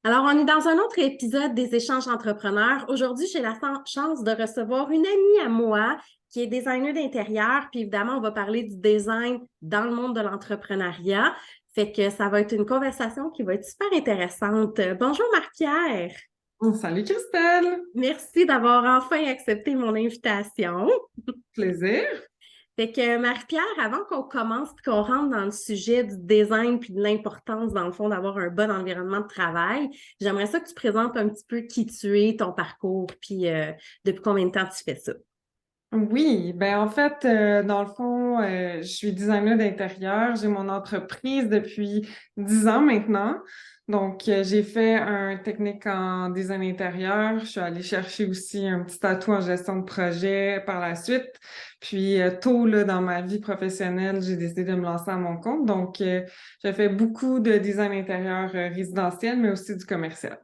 Alors, on est dans un autre épisode des échanges entrepreneurs. Aujourd'hui, j'ai la chance de recevoir une amie à moi qui est designer d'intérieur. Puis évidemment, on va parler du design dans le monde de l'entrepreneuriat. Fait que ça va être une conversation qui va être super intéressante. Bonjour Marc-Pierre. Salut Christelle! Merci d'avoir enfin accepté mon invitation. Plaisir. Fait que Marie-Pierre, avant qu'on commence et qu'on rentre dans le sujet du design puis de l'importance, dans le fond, d'avoir un bon environnement de travail, j'aimerais ça que tu présentes un petit peu qui tu es, ton parcours, puis depuis combien de temps tu fais ça. Oui, ben en fait, dans le fond, je suis designer d'intérieur. J'ai mon entreprise depuis 10 ans maintenant. Donc, j'ai fait un technique en design intérieur. Je suis allée chercher aussi un petit atout en gestion de projet par la suite. Puis, tôt là, dans ma vie professionnelle, j'ai décidé de me lancer à mon compte. Donc, j'ai fait beaucoup de design intérieur résidentiel, mais aussi du commercial.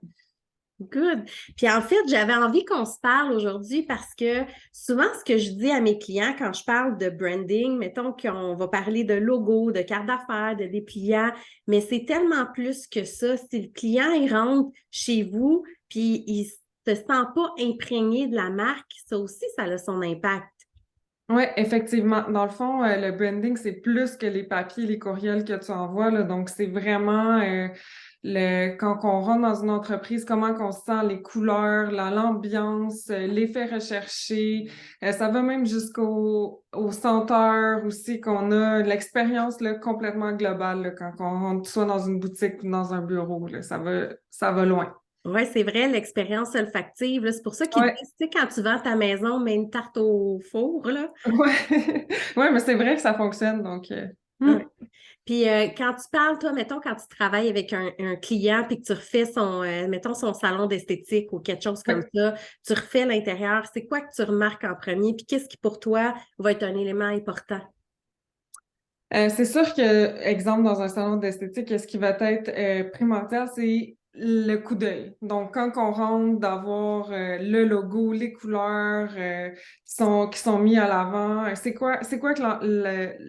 Good. Puis en fait, j'avais envie qu'on se parle aujourd'hui parce que souvent, ce que je dis à mes clients quand je parle de branding, mettons qu'on va parler de logo, de carte d'affaires, de dépliants, mais c'est tellement plus que ça. Si le client, il rentre chez vous, puis il se sent pas imprégné de la marque, ça aussi, ça a son impact. Oui, effectivement. Dans le fond, le branding, c'est plus que les papiers, les courriels que tu envoies, là. Donc, c'est vraiment quand on rentre dans une entreprise, comment qu'on sent les couleurs, l'ambiance, l'effet recherché. Ça va même jusqu'au senteur aussi qu'on a, l'expérience là, complètement globale là, quand on rentre soit dans une boutique ou dans un bureau. Là, ça va loin. Oui, c'est vrai, l'expérience olfactive, là, c'est pour ça qu'ils Ouais, disent, tu sais, quand tu vends ta maison, mets une tarte au four, là. ouais, ouais, mais c'est vrai que ça fonctionne. Donc, Ouais. Puis quand tu parles, toi, mettons, quand tu travailles avec un client puis que tu refais son, mettons, son salon d'esthétique ou quelque chose comme ouais. ça, tu refais l'intérieur, c'est quoi que tu remarques en premier? Puis qu'est-ce qui pour toi va être un élément important? C'est sûr que, exemple, dans un salon d'esthétique, ce qui va être primordial, c'est le coup d'œil. Donc, quand on rentre, d'avoir le logo, les couleurs qui sont mis à l'avant. C'est quoi que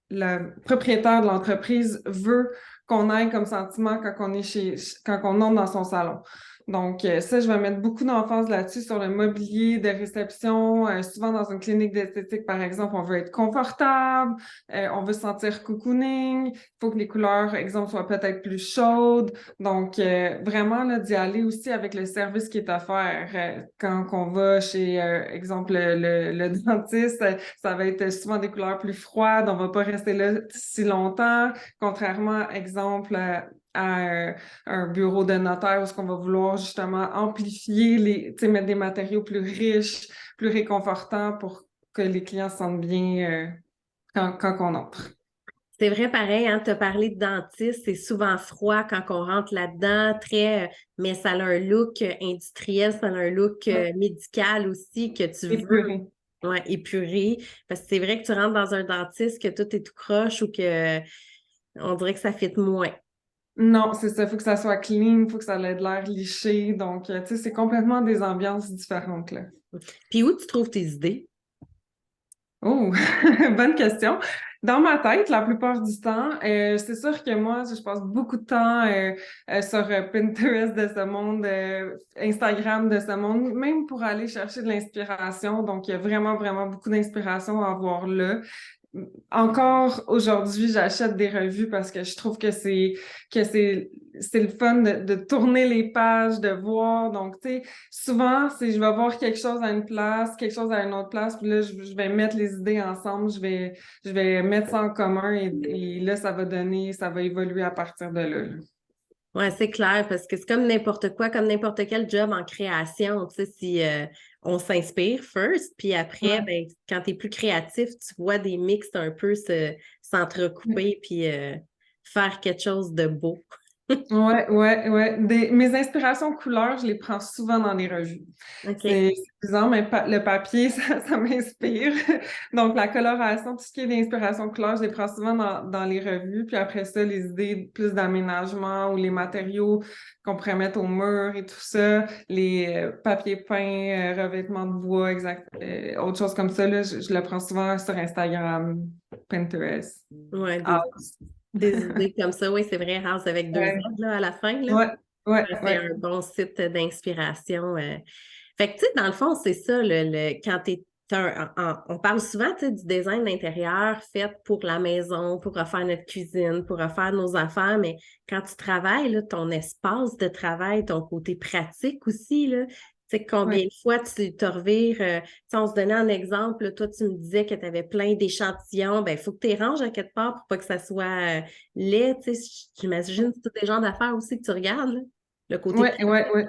le propriétaire de l'entreprise veut qu'on ait comme sentiment quand on entre dans son salon. Donc, ça, je vais mettre beaucoup d'emphase là-dessus sur le mobilier de réception. Souvent, dans une clinique d'esthétique, par exemple, on veut être confortable. On veut se sentir cocooning. Il faut que les couleurs, exemple, soient peut-être plus chaudes. Donc, vraiment, là, d'y aller aussi avec le service qui est offert. Quand on va chez, exemple, le dentiste, ça va être souvent des couleurs plus froides. On va pas rester là si longtemps. Contrairement, exemple, à un bureau de notaire où est-ce qu'on va vouloir justement amplifier tu sais, mettre des matériaux plus riches, plus réconfortants pour que les clients se sentent bien, quand on entre. C'est vrai, pareil, hein, tu as parlé de dentiste, c'est souvent froid quand on rentre là-dedans, très, mais ça a un look industriel, ça a un look Ouais. médical aussi que tu veux. Épuré. Ouais, épuré. Parce que c'est vrai que tu rentres dans un dentiste, que tout est tout croche ou que on dirait que ça fit moins. Non, c'est ça. Il faut que ça soit clean, il faut que ça ait de l'air liché. Donc, tu sais, c'est complètement des ambiances différentes, là. Puis où tu trouves tes idées? Oh, bonne question. Dans ma tête, la plupart du temps, c'est sûr que moi, je passe beaucoup de temps sur Pinterest de ce monde, Instagram de ce monde, même pour aller chercher de l'inspiration. Donc, il y a vraiment, vraiment beaucoup d'inspiration à avoir là. Encore aujourd'hui, j'achète des revues parce que je trouve que c'est le fun de tourner les pages, de voir. Donc, tu sais, souvent, c'est je vais voir quelque chose à une place, quelque chose à une autre place, puis là, je vais mettre les idées ensemble, je vais mettre ça en commun et là, ça va évoluer à partir de là. Ouais, c'est clair, parce que c'est comme n'importe quoi, comme n'importe quel job en création. Tu sais, si on s'inspire first, puis après, Ouais. ben, quand tu es plus créatif, tu vois des mix un peu s'entrecouper, puis faire quelque chose de beau. Ouais, ouais, ouais. Mes inspirations couleurs, je les prends souvent dans les revues. OK. C'est bizarre, mais le papier, ça m'inspire. Donc, la coloration, tout ce qui est d'inspiration couleur, je les prends souvent dans les revues. Puis après ça, les idées plus d'aménagement ou les matériaux qu'on pourrait mettre au mur et tout ça, les papiers peints, revêtements de bois, exact, autre chose comme ça, là, je le prends souvent sur Instagram, Pinterest. Ouais, Ah, des idées comme ça. Oui, c'est vrai, House avec deux ouais. Z là, à la fin, là. Ouais. Ouais, C'est ouais. un bon site d'inspiration. Fait que, tu sais, dans le fond, c'est ça, quand on parle souvent, tu sais, du design d'intérieur fait pour la maison, pour refaire notre cuisine, pour refaire nos affaires, mais quand tu travailles, là, ton espace de travail, ton côté pratique aussi, là, tu sais, Ouais. combien de fois tu te revires, tu sais, on se donnait un exemple, là, toi, tu me disais que tu avais plein d'échantillons, ben, il faut que tu les ranges à quelque part pour pas que ça soit laid, tu sais, j'imagine que c'est tous les genres d'affaires aussi que tu regardes, là, le côté Ouais, ouais, pratique. ouais.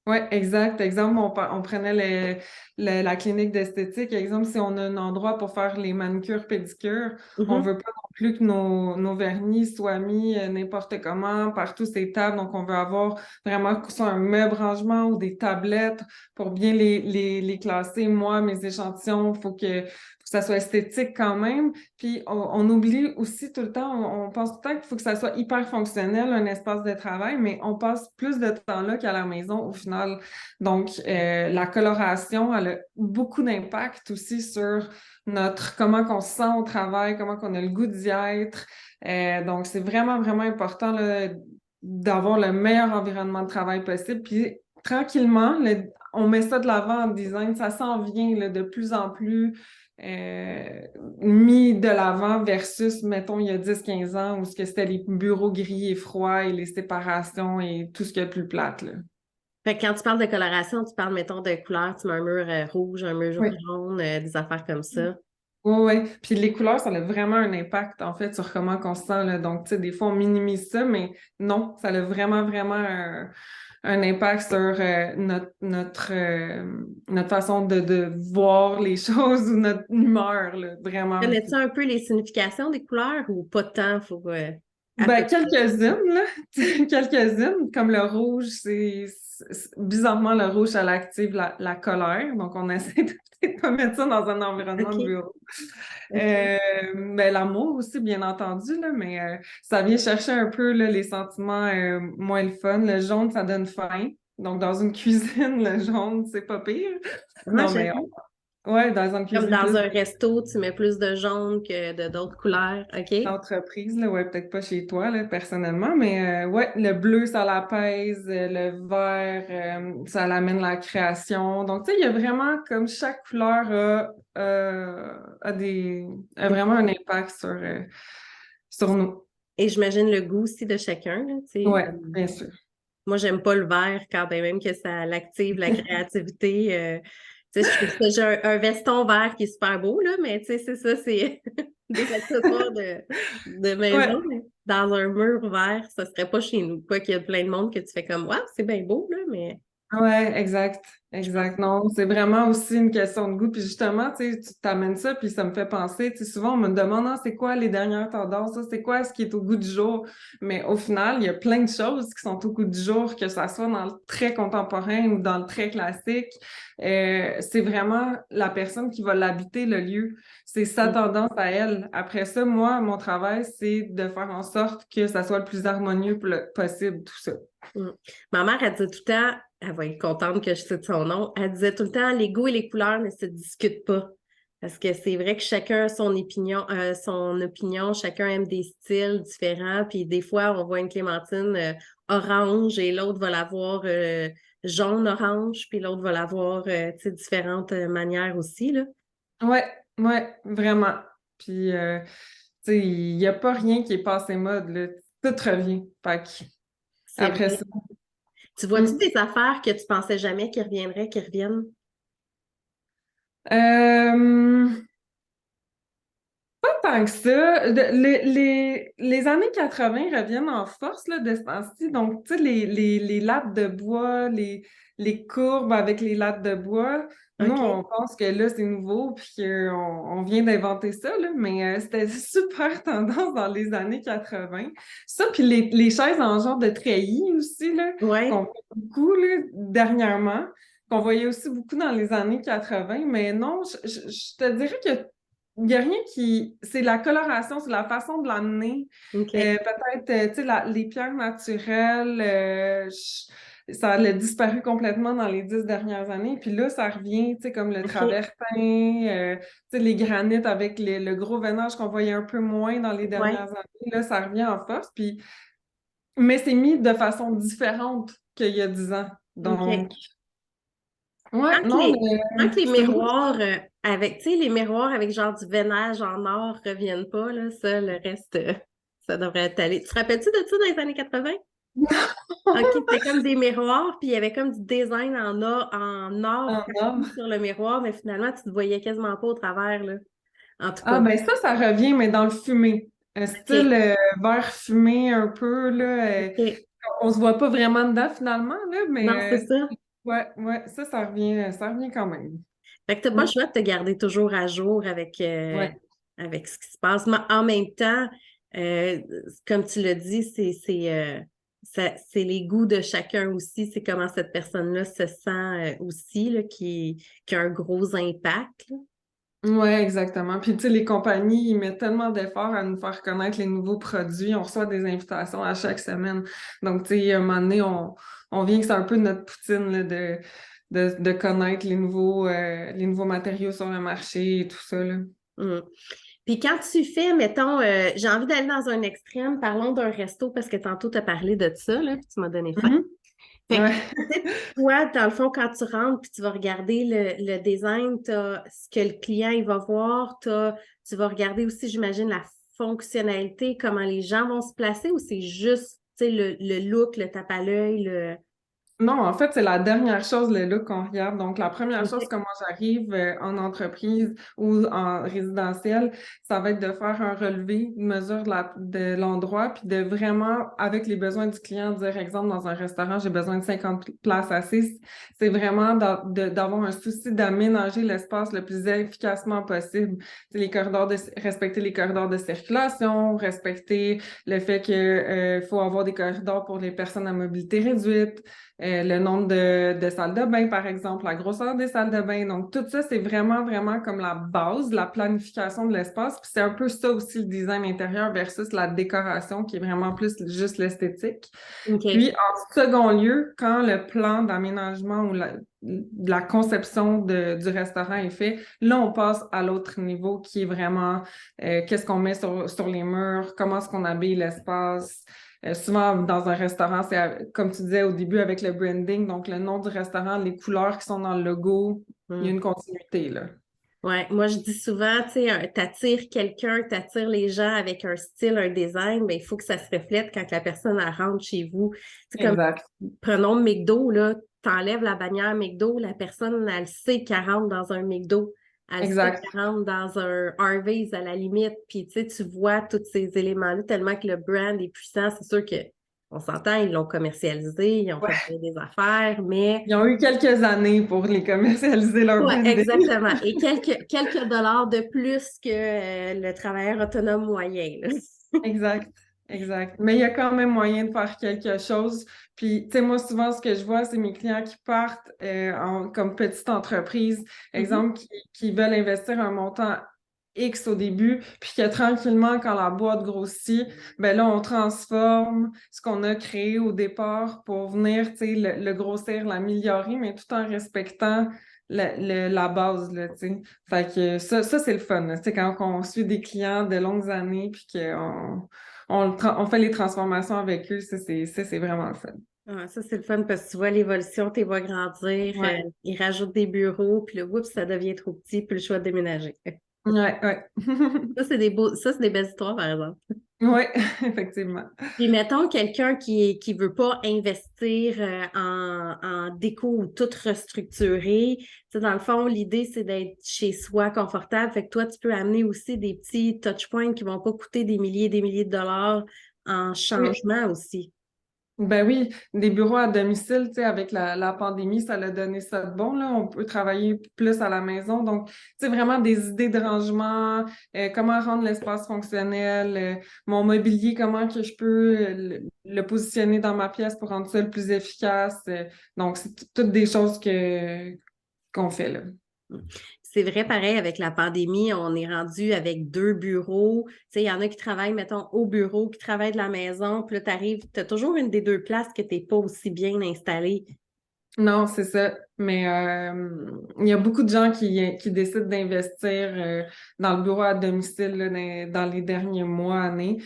Oui, exact. Exemple, on prenait la clinique d'esthétique. Exemple, si on a un endroit pour faire les manucures, pédicures, on Mhm. veut pas non plus que nos vernis soient mis n'importe comment, partout ces tables. Donc, on veut avoir vraiment que ce soit un meuble rangement ou des tablettes pour bien les classer. Moi, mes échantillons, faut que ça soit esthétique quand même. Puis, on oublie aussi tout le temps, on pense tout le temps qu'il faut que ça soit hyper fonctionnel, un espace de travail, mais on passe plus de temps là qu'à la maison au final. Donc, la coloration, elle a beaucoup d'impact aussi sur comment qu'on se sent au travail, comment qu'on a le goût d'y être. Donc, c'est vraiment, vraiment important là, d'avoir le meilleur environnement de travail possible. Puis, tranquillement, on met ça de l'avant en design, ça s'en vient là, de plus en plus euh, mis de l'avant versus, mettons, il y a 10 15 ans où c'était les bureaux gris et froids et les séparations et tout ce qui est plus plate, là. Fait que quand tu parles de coloration, tu parles, mettons, de couleur, tu mets un mur rouge, un mur Oui. jaune, des affaires comme ça. Oui, oui. Puis les couleurs, ça a vraiment un impact, en fait, sur comment on se sent, là. Donc, tu sais, des fois, on minimise ça, mais non, ça a vraiment, vraiment un impact sur notre façon de voir les choses ou notre humeur, là, vraiment Connais-tu beaucoup. un peu les significations des couleurs ou pas tant, faut à peu Ben, près? quelques-unes, là. Quelques-unes, comme le rouge, bizarrement, le rouge, ça active la colère. Donc, on essaie de pas mettre ça dans un environnement de OK, bureau. OK. Ben, l'amour aussi, bien entendu, là, mais ça vient chercher un peu là, les sentiments moins le fun. Le jaune, ça donne faim. Donc, dans une cuisine, le jaune, c'est pas pire. Ah, Non, mais j'avoue. ouais, dans une Comme cuisine dans plus un resto, tu mets plus de jaune que de d'autres couleurs. OK? d'entreprise, là, ouais, peut-être pas chez toi, là, personnellement, mais ouais, le bleu, ça l'apaise, le vert, ça l'amène la création. Donc, tu sais, il y a vraiment, comme chaque couleur a vraiment un impact sur nous. Et j'imagine le goût aussi de chacun, là, tu sais. Ouais, bien sûr. Moi, j'aime pas le vert quand bien même que ça l'active la créativité. Tu sais, je trouve ça, j'ai un veston vert qui est super beau, là, mais tu sais, c'est ça, c'est des accessoires de Ouais, maison. Mais dans un mur vert, ça serait pas chez nous. Quoi qu'il y a plein de monde que tu fais comme, waouh, c'est bien beau, là, mais ouais, exact, je pense exact. Non, c'est vraiment aussi une question de goût. Puis justement, tu sais, tu t'amènes ça, puis ça me fait penser, tu sais, souvent on me demande, ah, c'est quoi les dernières tendances, ça, c'est quoi ce qui est au goût du jour? Mais au final, il y a plein de choses qui sont au goût du jour, que ça soit dans le très contemporain ou dans le très classique. C'est vraiment la personne qui va l'habiter, le lieu. C'est sa que. tendance à elle. Après ça, moi, mon travail, c'est de faire en sorte que ça soit le plus harmonieux possible, tout ça. Mm. Ma mère, elle disait tout le temps, elle va être contente que je cite son nom, elle disait tout le temps, les goûts et les couleurs ne se discutent pas. Parce que c'est vrai que chacun a son opinion, chacun aime des styles différents, puis des fois, on voit une clémentine orange et l'autre va l'avoir jaune-orange, puis l'autre va l'avoir, tu sais, différentes manières aussi, là. Ouais, ouais, vraiment. Puis, tu sais, il n'y a pas rien qui est passé mode, là. Tout revient. Fait que, C'est après vrai. ça. Tu vois-tu Hmm. des affaires que tu pensais jamais qu'ils reviendraient, qui reviennent? Euh, Pas tant que ça. Les années 80 reviennent en force là, de ce temps-ci. Donc, tu sais, les lattes de bois, les courbes avec les lattes de bois, nous, OK. on pense que là, c'est nouveau puis on vient d'inventer ça, là, mais c'était super tendance dans les années 80. Ça, puis les chaises en genre de treillis aussi, là, qu'on Ouais. voit beaucoup là, dernièrement, qu'on voyait aussi beaucoup dans les années 80. Mais non, je te dirais que il n'y a rien qui. C'est la coloration, c'est la façon de l'amener. OK. Peut-être, tu sais, les pierres naturelles, ça a disparu complètement dans les 10 dernières années. Puis là, ça revient, tu sais, comme le OK. travertin, tu sais, les granites avec le gros veinage qu'on voyait un peu moins dans les Ouais. dernières années. Là, ça revient en force. Puis Mais c'est mis de façon différente qu'il y a 10 ans. Donc, OK. ouais, Tant que non, les, tant que les c'est une miroirs avec, tu sais, les miroirs avec genre du veinage en or reviennent pas, là, ça, le reste, ça devrait être allé. Tu te rappelles-tu de ça dans les années 80? OK, c'était comme des miroirs, puis il y avait comme du design en or en or. partout sur le miroir, mais finalement, tu te voyais quasiment pas au travers, là. En tout Ah, cas, ben ça revient, mais dans le fumé. Un style OK, vert fumé un peu, là. OK. On se voit pas vraiment dedans finalement, là, Non, c'est mais ça. ouais, ouais, ça revient quand même. Fait que t'as pas le Mm, choix de te garder toujours à jour ouais. avec ce qui se passe. Mais en même temps, euh, comme tu l'as dit, c'est les goûts de chacun aussi. C'est comment cette personne-là se sent aussi, là, qui a un gros impact, là. Ouais, exactement. Puis, tu sais, les compagnies, ils mettent tellement d'efforts à nous faire connaître les nouveaux produits. On reçoit des invitations à chaque semaine. Donc, tu sais, à un moment donné, on vient que c'est un peu notre poutine, là, de connaître les nouveaux matériaux sur le marché et tout ça, là. Mm. Puis quand tu fais, mettons, j'ai envie d'aller dans un extrême, parlons d'un resto parce que tantôt tu as parlé de ça, là, puis tu m'as donné faim. Mhm. Fait que, Ouais. tu sais, toi, dans le fond, quand tu rentres puis tu vas regarder le design, tu as ce que le client il va voir, tu vas regarder aussi, j'imagine, la fonctionnalité, comment les gens vont se placer ou c'est juste, tu sais, le look, le tape à l'œil, le... Non, en fait, c'est la dernière chose, le look qu'on regarde. Donc, la première chose, OK. quand moi j'arrive en entreprise ou en résidentiel, ça va être de faire un relevé, une mesure de l'endroit, puis de vraiment, avec les besoins du client, dire, exemple, dans un restaurant, j'ai besoin de 50 places assises. C'est vraiment d'avoir un souci d'aménager l'espace le plus efficacement possible. C'est respecter les corridors de circulation, respecter le fait que, faut avoir des corridors pour les personnes à mobilité réduite, le nombre de salles de bain, par exemple, la grosseur des salles de bain. Donc, tout ça, c'est vraiment, vraiment comme la base, la planification de l'espace. Puis c'est un peu ça aussi le design intérieur versus la décoration qui est vraiment plus juste l'esthétique. Puis, OK. en second lieu, quand le plan d'aménagement ou la conception du restaurant est fait, là, on passe à l'autre niveau qui est vraiment qu'est-ce qu'on met sur les murs, comment est-ce qu'on habille l'espace. Souvent, dans un restaurant, c'est comme tu disais au début avec le branding, donc le nom du restaurant, les couleurs qui sont dans le logo, il y a Hmm. une continuité, là. Ouais, moi je dis souvent, tu sais, t'attires quelqu'un, t'attires les gens avec un style, un design, mais il faut que ça se reflète quand la personne elle rentre chez vous. C'est comme, Exact. prenons McDo, là, t'enlèves la bannière McDo, la personne, elle sait qu'elle rentre dans un McDo, elle sait Exact. qu'elle rentre dans un Harvey's à la limite, puis tu sais, tu vois tous ces éléments-là tellement que le brand est puissant, c'est sûr que on s'entend, ils l'ont commercialisé, ils ont fait bien des affaires, mais Ils ont eu quelques années pour les commercialiser leur ouais, branding. exactement. Et quelques dollars de plus que le travailleur autonome moyen, là. Exact, exact. Mais il y a quand même moyen de faire quelque chose. Puis, tu sais, moi, souvent, ce que je vois, c'est mes clients qui partent comme petite entreprise, Mhm. exemple, qui veulent investir un montant X au début, puis que tranquillement, quand la boîte grossit, ben là, on transforme ce qu'on a créé au départ pour venir, tu sais, le grossir, l'améliorer, mais tout en respectant la base, là, tu sais. Fait que ça c'est le fun, là. Tu sais, quand on suit des clients de longues années, puis on fait les transformations avec eux, ça, c'est vraiment le fun. Ah, ça, c'est le fun parce que tu vois l'évolution, tu les vois grandir, Ouais, ils rajoutent des bureaux, puis le oups, ça devient trop petit, puis le choix de déménager. ouais, ouais. Ça, c'est des belles histoires, par exemple. Ouais, effectivement. Puis mettons quelqu'un qui veut pas investir en déco ou tout restructurer. Tu sais, dans le fond, l'idée, c'est d'être chez soi confortable. Fait que toi, tu peux amener aussi des petits touch points qui vont pas coûter des milliers de dollars en Oui. changement aussi. Ben oui, des bureaux à domicile, tu sais, avec la pandémie, ça l'a donné ça de bon, là. On peut travailler plus à la maison. Donc, tu sais, vraiment des idées de rangement, comment rendre l'espace fonctionnel, mon mobilier, comment que je peux le positionner dans ma pièce pour rendre ça le plus efficace. Donc, c'est toutes des choses qu'on fait, là. C'est vrai, pareil, avec la pandémie, on est rendu avec deux bureaux. Tu sais, il y en a qui travaillent, mettons, au bureau, qui travaillent de la maison. Puis là, tu arrives, tu as toujours une des deux places que tu n'es pas aussi bien installée. Non, c'est ça. Mais il y a beaucoup de gens qui décident d'investir dans le bureau à domicile là, dans les derniers mois, années.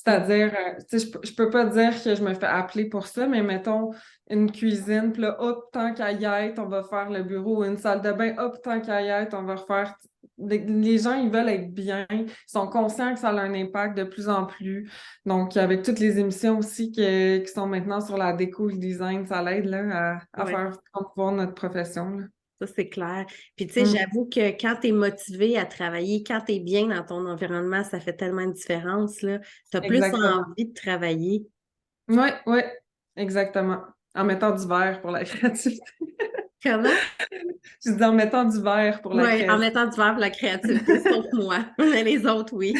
C'est-à-dire, tu sais, je peux pas dire que je me fais appeler pour ça, mais mettons une cuisine, puis là, hop, tant qu'à y être, on va faire le bureau, ou une salle de bain, hop, tant qu'à y être, on va refaire. Les gens, ils veulent être bien, ils sont conscients que ça a un impact de plus en plus. Donc, avec toutes les émissions aussi qui sont maintenant sur la déco, le design, ça l'aide là, à Ouais. faire promouvoir notre profession, là. Ça, c'est clair. Puis, tu sais, Mm. j'avoue que quand tu es motivé à travailler, quand tu es bien dans ton environnement, ça fait tellement une différence, là. Tu as plus Exactement. envie de travailler. Oui, oui, exactement. En mettant du verre pour la créativité. Comment? Je dis en mettant du verre pour la Oui, en créativité. mettant du verre pour la créativité, sauf moi. Mais les autres, oui.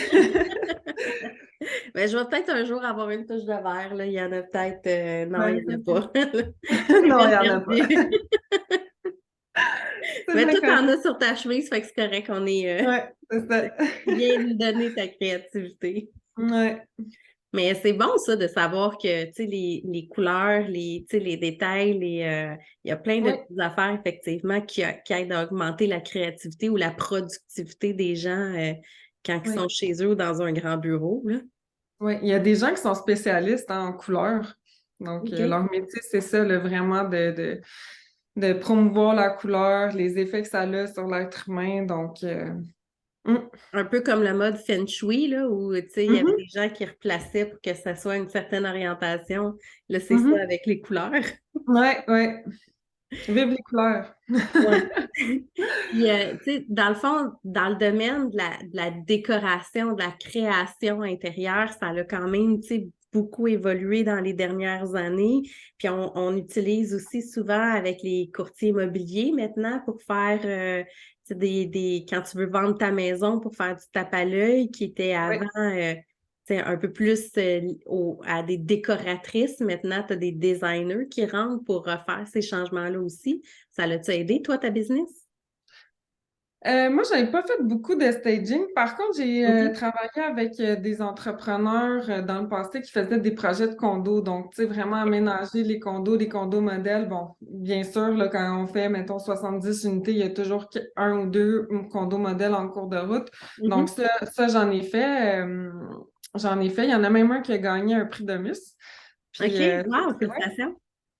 Mais je vais peut-être un jour avoir une touche de verre, là. Il y en a peut-être. Non, il Ouais, n'y en a c'est pas. ça. C'est Non, il peine n'y en a pas. perdue. C'est Mais bien toi, t'en correct. as sur ta chemise, fait que c'est correct. On est Ouais, c'est ça. bien donné ta créativité. Ouais, Mais c'est bon, ça, de savoir que, tu sais, les couleurs, tu sais, les détails, il y a plein de ouais, petites affaires, effectivement, qui aident à augmenter la créativité ou la productivité des gens quand ils sont ouais, chez eux ou dans un grand bureau, là. ouais. Il y a des gens qui sont spécialistes en couleurs. Donc, OK. leur métier, c'est ça, là, vraiment de promouvoir la couleur, les effets que ça a sur l'être humain. Donc, mm. Un peu comme le mode Feng Shui, là, où, tu sais, il y avait Mhm, des gens qui replaçaient pour que ça soit une certaine orientation. Là, c'est ça mhm. avec les couleurs. Ouais, ouais. Vive les couleurs. Ouais. Puis, tu sais, dans le fond, dans le domaine de la décoration, de la création intérieure, ça a quand même, tu sais, beaucoup évolué dans les dernières années. Puis, on utilise aussi souvent avec les courtiers immobiliers maintenant pour faire, tu sais, quand tu veux vendre ta maison pour faire du tape à l'œil, qui était avant, Ouais. tu sais, un peu plus à des décoratrices. Maintenant, tu as des designers qui rentrent pour refaire ces changements-là aussi. Ça l'a-tu aidé, toi, ta business? Moi, j'avais pas fait beaucoup de staging. Par contre, j'ai OK. travaillé avec des entrepreneurs dans le passé qui faisaient des projets de condos. Donc, tu sais, vraiment aménager les condos, des condos modèles. Bon, bien sûr, là, quand on fait, mettons, 70 unités, il y a toujours un ou deux condos modèles en cours de route. Donc, Mhm. ça j'en ai fait. J'en ai fait. Il y en a même un qui a gagné un prix de Miss. Puis, OK. Wow, ouais, félicitations.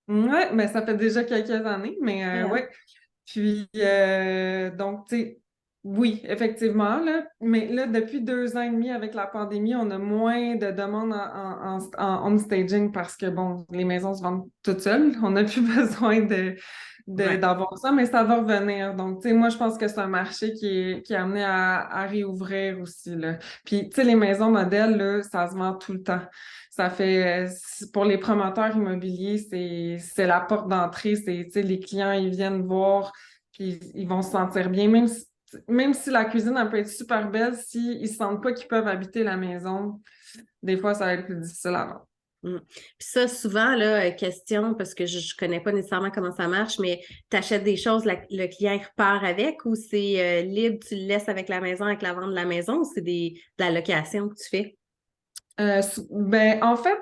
ouais, mais ça fait déjà quelques années. Mais Ah, ouais. Puis, donc, tu sais, oui, effectivement, là, mais là, depuis 2 ans et demi, avec la pandémie, on a moins de demandes en home staging parce que, bon, les maisons se vendent toutes seules. On n'a plus besoin ouais. d'avoir ça, mais ça va revenir. Donc, tu sais, moi, je pense que c'est un marché qui est amené à réouvrir aussi, là. Puis, tu sais, les maisons modèles, là, ça se vend tout le temps. Ça fait, pour les promoteurs immobiliers, c'est la porte d'entrée. C'est, tu sais, les clients, ils viennent voir, puis ils vont se sentir bien. Même si la cuisine, elle peut être super belle, s'ils ne sentent pas qu'ils peuvent habiter la maison, des fois, ça va être plus difficile à vendre. Mm. Puis ça, souvent, là, question, parce que je ne connais pas nécessairement comment ça marche, mais tu achètes des choses, le client il repart avec ou c'est libre, tu le laisses avec la maison, avec la vente de la maison ou c'est de la location que tu fais? Ben, en fait,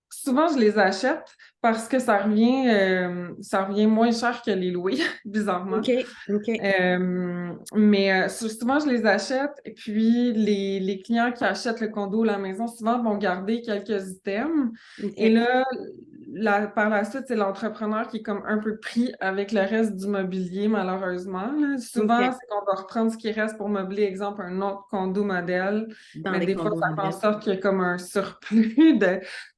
souvent, je les achète parce que ça revient moins cher que les louer, bizarrement. OK, OK, Mais souvent, je les achète et puis les clients qui achètent le condo ou la maison, souvent vont garder quelques items. Et OK, là, par la suite, c'est l'entrepreneur qui est comme un peu pris avec le reste du mobilier, malheureusement, là. Souvent, OK. c'est qu'on va reprendre ce qui reste pour meubler, exemple, un autre condo modèle. Dans Mais des des fois, condos ça fait en modèles. sorte qu'il y a comme un surplus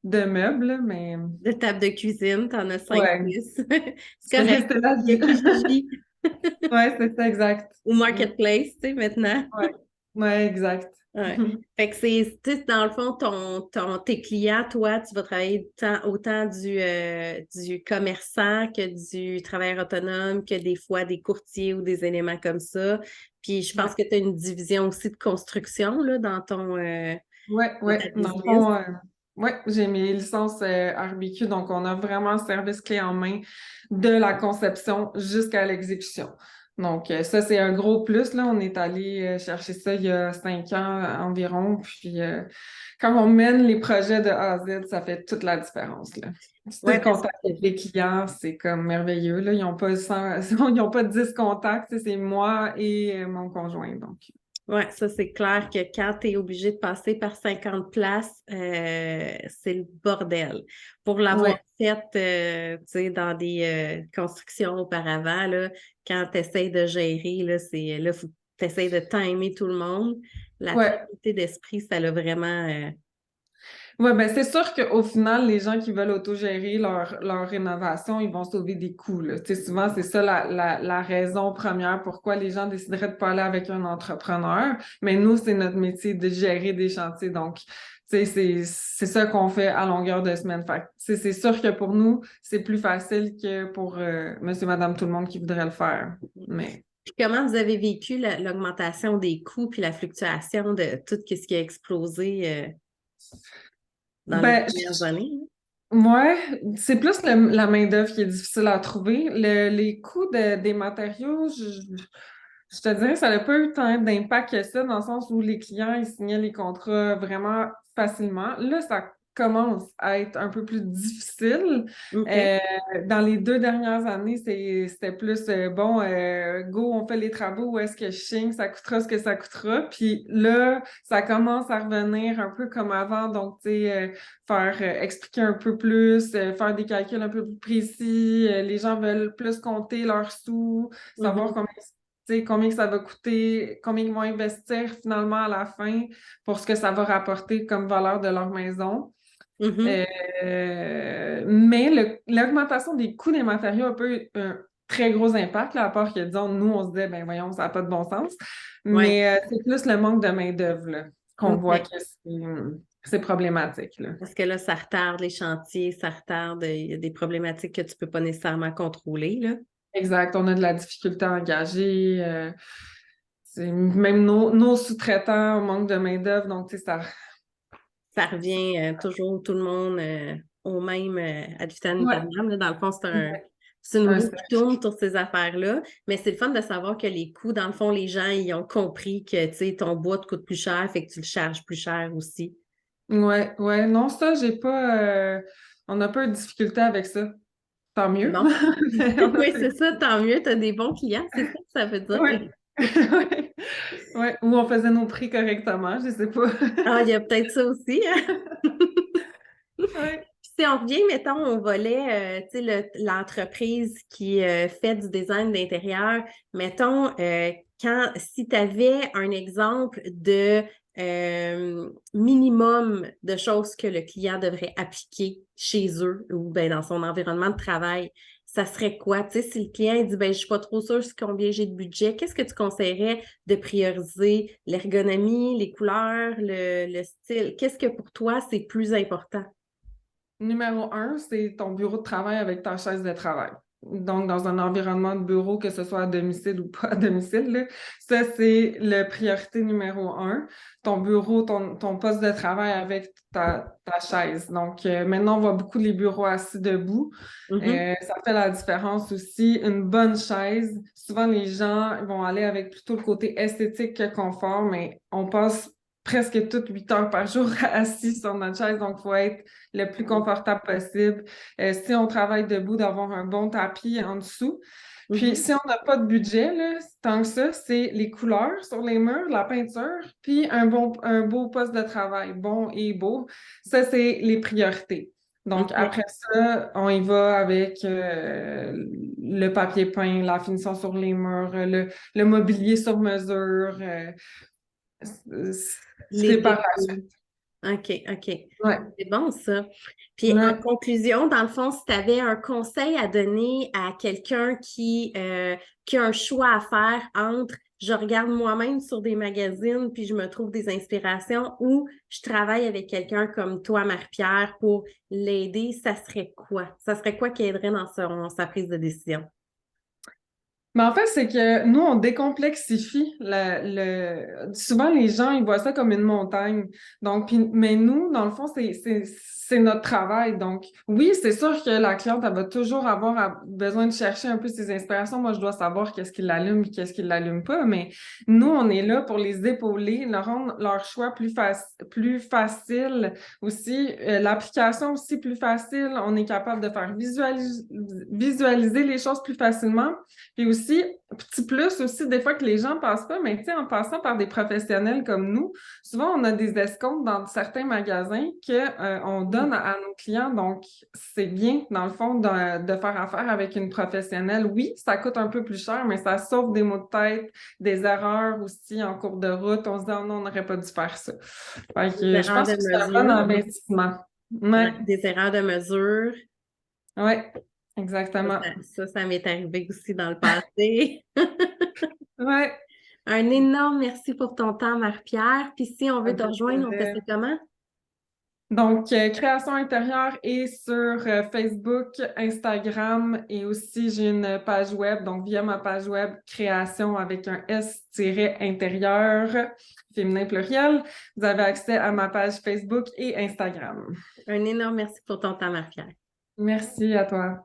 de meubles, mais De table de cuisine, tu en as cinq, ouais, 6. C'est c'est correct. c'est la Il y a vie. Kijiji Ouais, c'est ça, exact. ou Marketplace, tu sais, maintenant. Ouais, ouais, exact. Ouais. Fait que tu sais, dans le fond, tes clients, toi, tu vas travailler autant du commerçant que du travailleur autonome, que des fois des courtiers ou des éléments comme ça. Puis je Ouais, pense que tu as une division aussi de construction là, ouais, dans ta ouais. Dans le business. fond, ouais, j'ai mes licences RBQ, donc on a vraiment un service clé en main de la conception jusqu'à l'exécution. Donc, ça, c'est un gros plus, là. On est allé chercher ça il y a 5 ans environ. Puis, quand on mène les projets de A à Z, ça fait toute la différence, là. Si tu Ouais, le parce contact que avec les clients, c'est comme merveilleux, là. Ils n'ont pas 10 contacts, tu sais, c'est moi et mon conjoint, donc. Ouais, ça, c'est clair que quand tu es obligé de passer par 50 places, c'est le bordel. Pour l'avoir Ouais, fait, tu sais, dans des constructions auparavant, là, quand tu essaies de gérer, là, faut que tu essaies de timer tout le monde. La ouais. tranquillité d'esprit, ça l'a vraiment. Ouais, ben c'est sûr qu'au final, les gens qui veulent autogérer leur rénovation, ils vont sauver des coûts, là. Tu sais, souvent, c'est ça la raison première pourquoi les gens décideraient de pas aller avec un entrepreneur. Mais nous, c'est notre métier de gérer des chantiers. Donc, tu sais, c'est ça qu'on fait à longueur de semaine. Fait que, tu sais, c'est sûr que pour nous, c'est plus facile que pour monsieur, madame, tout le monde qui voudrait le faire. Mais Puis comment vous avez vécu l'augmentation des coûts puis la fluctuation de tout ce qui a explosé dans les ben, dernières années? ouais, c'est plus la main-d'œuvre qui est difficile à trouver. Les coûts des matériaux, je te dirais que ça n'a pas eu tant d'impact que ça, dans le sens où les clients, ils signaient les contrats vraiment facilement. Là, ça commence à être un peu plus difficile. OK. Euh, dans les 2 dernières années, c'était plus bon, go, on fait les travaux, où est-ce que je signe, ça coûtera ce que ça coûtera. Puis là, ça commence à revenir un peu comme avant. Donc, tu sais, faire expliquer un peu plus, faire des calculs un peu plus précis. Les gens veulent plus compter leurs sous, savoir Mhm. tu sais, combien que ça va coûter, combien ils vont investir finalement à la fin pour ce que ça va rapporter comme valeur de leur maison. Mhm. Mais l'augmentation des coûts des matériaux a pas eu un très gros impact, là, à part que, disons, nous, on se disait, ben voyons, ça n'a pas de bon sens. Ouais. Mais c'est plus le manque de main-d'œuvre là, qu'on voit OK. que c'est problématique, là. Parce que là, ça retarde les chantiers, ça retarde, il y a des problématiques que tu peux pas nécessairement contrôler, là. Exact, on a de la difficulté à engager. Même nos sous-traitants, on manque de main-d'œuvre, donc tu sais, ça. Ça revient toujours tout le monde au même ad vitam Ouais, aeternam, là. Dans le fond, exact. c'est une Ouais, roue qui tourne sur ces affaires-là. Mais c'est le fun de savoir que les coûts, dans le fond, les gens, ils ont compris que, tu sais, ton bois te coûte plus cher, fait que tu le charges plus cher aussi. ouais, ouais. Non, ça, j'ai pas. On n'a pas eu de difficulté avec ça. Tant C'est mieux. bon? On a Oui, fait. c'est ça, tant mieux, tu as des bons clients, c'est ça que ça veut dire. Ouais. Ouais. Ouais. Ou on faisait nos prix correctement, je sais pas. Ah, il y a peut-être ça aussi, hein? Ouais. Puis si on revient, mettons, au volet, tu sais, l'entreprise qui fait du design d'intérieur, mettons, si tu avais un exemple de minimum de choses que le client devrait appliquer chez eux ou ben, dans son environnement de travail, ça serait quoi? Tu sais, si le client dit, ben, je suis pas trop sûre sur combien j'ai de budget, qu'est-ce que tu conseillerais de prioriser? L'ergonomie, les couleurs, le style? Qu'est-ce que pour toi, c'est plus important? Numéro un, c'est ton bureau de travail avec ta chaise de travail. Donc, dans un environnement de bureau, que ce soit à domicile ou pas à domicile, là, ça, c'est la priorité numéro un. Ton bureau, ton poste de travail avec ta chaise. Donc, maintenant, on voit beaucoup les bureaux assis debout. Mhm. Ça fait la différence aussi. Une bonne chaise, souvent, les gens ils vont aller avec plutôt le côté esthétique que confort, mais on passe presque toutes 8 heures par jour assis sur notre chaise. Donc, il faut être le plus confortable possible. Si on travaille debout, d'avoir un bon tapis en dessous. Puis, Mhm. si on n'a pas de budget, là, tant que ça, c'est les couleurs sur les murs, la peinture, puis un beau poste de travail, bon et beau. Ça, c'est les priorités. Donc, OK. après ça, on y va avec le papier peint, la finition sur les murs, le mobilier sur mesure. Les C'est par la décos. suite. OK, OK. Ouais. C'est bon, ça. Puis en Ouais. conclusion, dans le fond, si tu avais un conseil à donner à quelqu'un qui a un choix à faire entre je regarde moi-même sur des magazines puis je me trouve des inspirations ou je travaille avec quelqu'un comme toi, Marie-Pierre, pour l'aider, ça serait quoi? Ça serait quoi qui aiderait dans sa prise de décision? Mais en fait, c'est que nous, on décomplexifie souvent les gens, ils voient ça comme une montagne. Donc, mais nous, dans le fond, c'est notre travail. Donc, oui, c'est sûr que la cliente, elle va toujours avoir besoin de chercher un peu ses inspirations. Moi, je dois savoir qu'est-ce qui l'allume et qu'est-ce qui l'allume pas. Mais nous, on est là pour les épauler, leur rendre leur choix plus facile aussi. L'application aussi plus facile. On est capable de faire visualiser les choses plus facilement. Puis aussi, aussi, petit plus aussi, des fois que les gens ne passent pas, mais tu sais, en passant par des professionnels comme nous, souvent on a des escomptes dans certains magasins qu'on donne à nos clients. Donc, c'est bien, dans le fond, de faire affaire avec une professionnelle. Oui, ça coûte un peu plus cher, mais ça sauve des maux de tête, des erreurs aussi en cours de route. On se dit, oh non, on n'aurait pas dû faire ça. Fait Des que je erreurs pense de que c'est un bon mesure. investissement. Ouais, Ouais, des erreurs de mesure. ouais, Ça, exactement. ça m'est arrivé aussi dans le passé. Ouais. Un énorme merci pour ton temps, Marie-Pierre. Puis si on Ça veut me te fait rejoindre, on fait ça plaisir. comment? Donc, création intérieure est sur Facebook, Instagram et aussi j'ai une page web. Donc, via ma page web, création avec un S-intérieur, féminin pluriel, vous avez accès à ma page Facebook et Instagram. Un énorme merci pour ton temps, Marie-Pierre. Merci à toi.